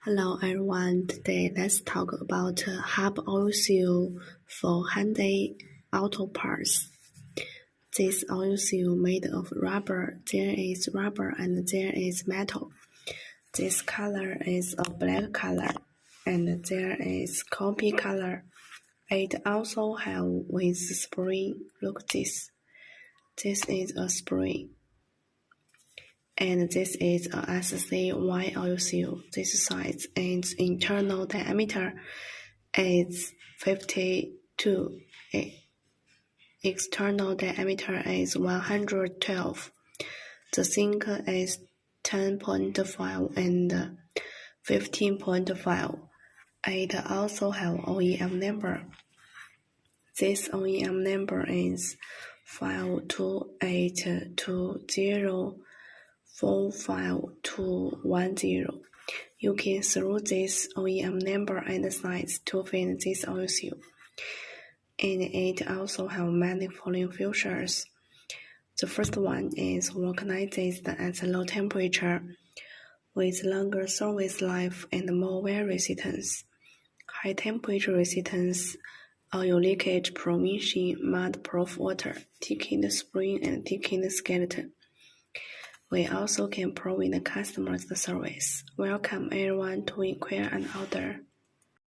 Hello everyone, today let's talk about hub oil seal for Hyundai auto parts. This oil seal made of rubber, there is rubber and there is metal. This color is a black color and there is copy color. It also have with spring. Look this. This is a spring. And this is a SCY oil seal. This size its internal diameter is 52. External diameter is 112. The sink is 10.5 and 15.5. It also have OEM number. This OEM number is 52820452110. You can through this OEM number and size to find this oil seal. And it also have many following features. The first one is vulcanized at low temperature, with longer service life and more wear resistance. High temperature resistance, oil leakage prevention, mud-proof water, thickened spring and thickened skeleton. We also can provide the customers the service. Welcome everyone to inquire and order.